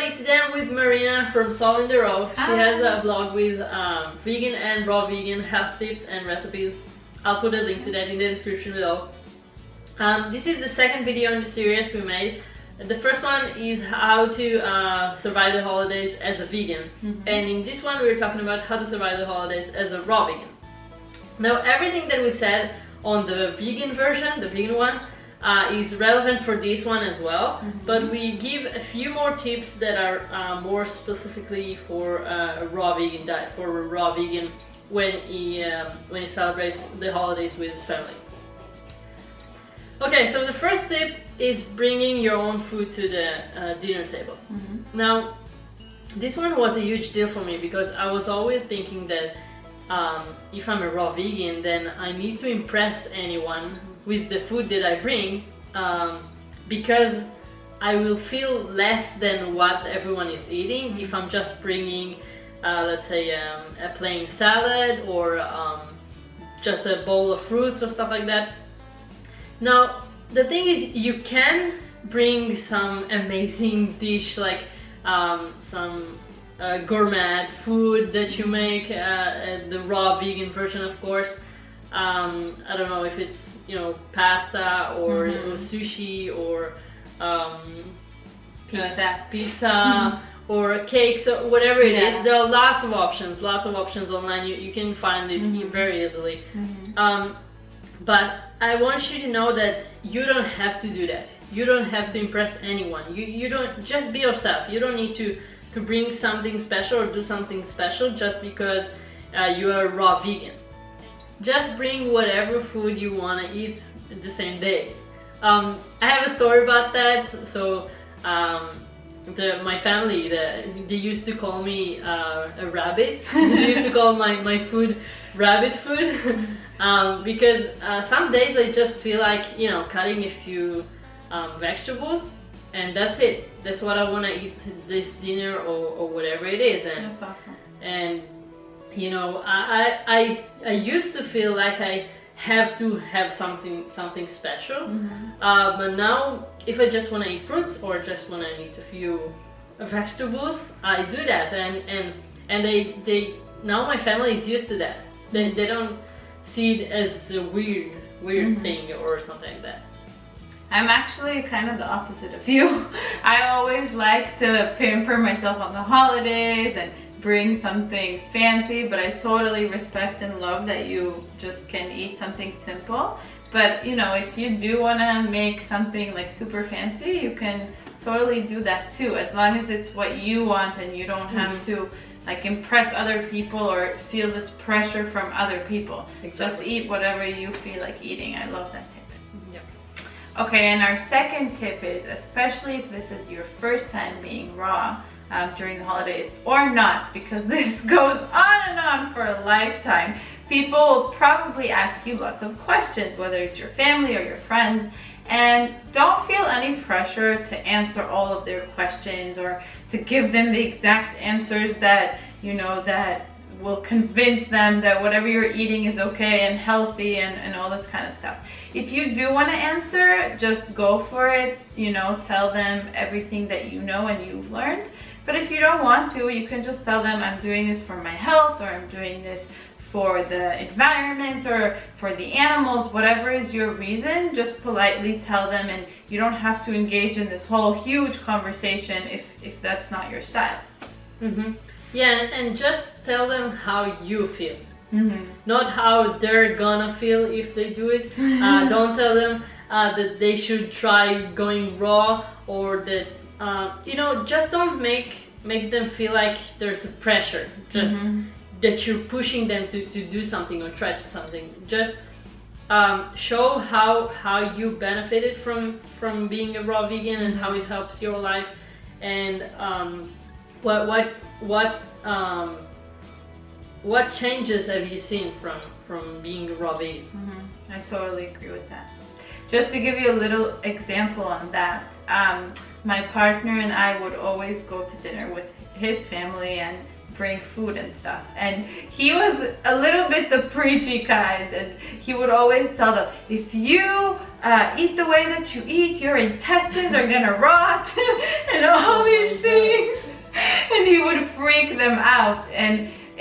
everybody, today I'm with Marina from Sol in the Row. She has a blog with vegan and raw vegan health tips and recipes. I'll put a link to that in the description below. This is the second video in the series we made. The first one is how to survive the holidays as a vegan. And in this one we're talking about how to survive the holidays as a raw vegan. Now everything that we said on the vegan version, the vegan one, is relevant for this one as well, but we give a few more tips that are more specifically for a raw vegan diet, for a raw vegan when he celebrates the holidays with his family. Okay, so the first tip is bringing your own food to the dinner table. Now, this one was a huge deal for me because I was always thinking that if I'm a raw vegan, then I need to impress anyone with the food that I bring, because I will feel less than what everyone is eating if I'm just bringing, let's say, a plain salad or just a bowl of fruits or stuff like that. Now, the thing is, you can bring some amazing dish like some gourmet food that you make, the raw vegan version, of course. I don't know if it's, you know, pasta or sushi or pizza or cakes or whatever it is. There are lots of options online. You can find it very easily. But I want you to know that you don't have to do that. You don't have to impress anyone. You don't, just be yourself. You don't need to bring something special or do something special just because you are raw vegan. Just bring whatever food you want to eat the same day. I have a story about that. So my family, they used to call me a rabbit. They used to call my food rabbit food because some days I just feel like, you know, cutting a few vegetables and that's it. That's what I want to eat this dinner or whatever it is. And that's awesome. And you know, I used to feel like I have to have something special, but now if I just want to eat fruits or just want to eat a few vegetables, I do that, and they now my family is used to that. They don't see it as a weird thing or something like that. I'm actually kind of the opposite of you. I always like to pamper myself on the holidays and bring something fancy, but I totally respect and love that you just can eat something simple. But you know, if you do want to make something like super fancy, you can totally do that too, as long as it's what you want and you don't have to like impress other people or feel this pressure from other people. Just eat whatever you feel like eating. I love that tip. Okay, and our second tip is, especially if this is your first time being raw during the holidays, or not, because this goes on and on for a lifetime. People will probably ask you lots of questions, whether it's your family or your friends, and don't feel any pressure to answer all of their questions or to give them the exact answers that, you know, that will convince them that whatever you're eating is okay and healthy and all this kind of stuff. If you do want to answer, just go for it. You know, tell them everything that you know and you've learned. But if you don't want to, you can just tell them, I'm doing this for my health, or I'm doing this for the environment or for the animals, whatever is your reason. Just politely tell them, and you don't have to engage in this whole huge conversation if that's not your style. Yeah, and just tell them how you feel, not how they're gonna feel if they do it. Don't tell them that they should try going raw, or that you know, just don't make them feel like there's a pressure, just that you're pushing them to do something or try something. Just show how you benefited from being a raw vegan and how it helps your life, and what changes have you seen from being a raw vegan? I totally agree with that. Just to give you a little example on that, my partner and I would always go to dinner with his family and bring food and stuff, and he was a little bit the preachy kind, and he would always tell them, if you eat the way that you eat, your intestines are gonna rot and all these things. out, and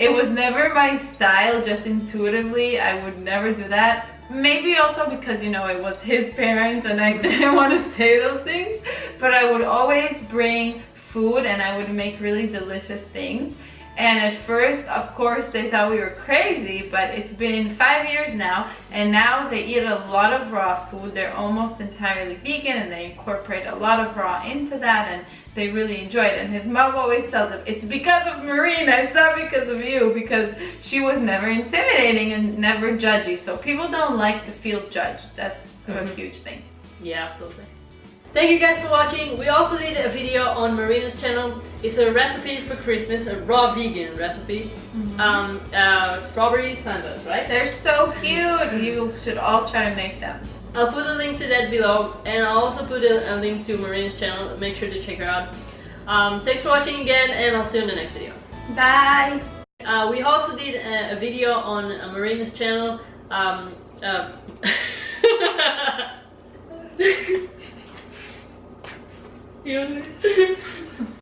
it was never my style. Just intuitively, I would never do that. Maybe also because, you know, it was his parents and I didn't want to say those things, but I would always bring food and I would make really delicious things. And at first, of course, they thought we were crazy, but it's been 5 years now, and now they eat a lot of raw food. They're almost entirely vegan, and they incorporate a lot of raw into that, and they really enjoy it. And his mom always tells him, it's because of Marina, it's not because of you, because she was never intimidating and never judgy. So people don't like to feel judged. That's a huge thing. Yeah, absolutely. Thank you guys for watching. We also did a video on Marina's channel. It's a recipe for Christmas, a raw vegan recipe. Strawberry sundaes, right? They're so cute. You should all try to make them. I'll put a link to that below, and I'll also put a link to Marina's channel. Make sure to check her out. Thanks for watching again, and I'll see you in the next video. Bye. We also did a video on Marina's channel. You know?